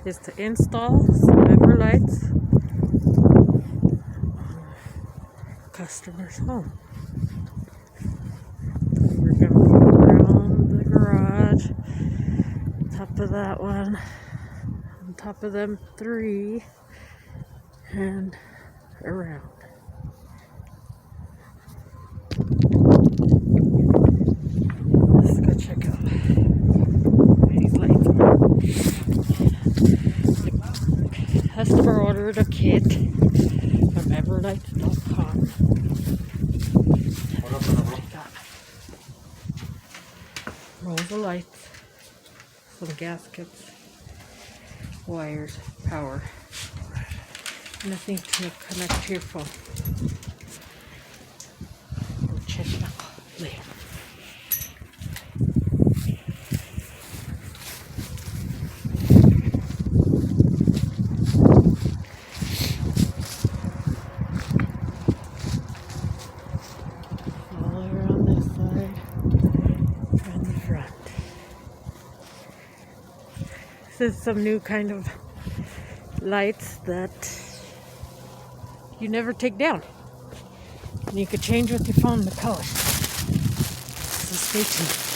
is to install some everlights on a customer's home. We're going to go around the garage, top of that one, on top of them 3, and around. Let's go check out these lights. The customer ordered a kit from everlights.com. Rolls of lights, some gaskets, wires, power. Nothing to connect to your phone. We'll check it out later. All around this side and the front. This is some new kind of lights that you never take down. And you could change with your phone the color. So stay tuned.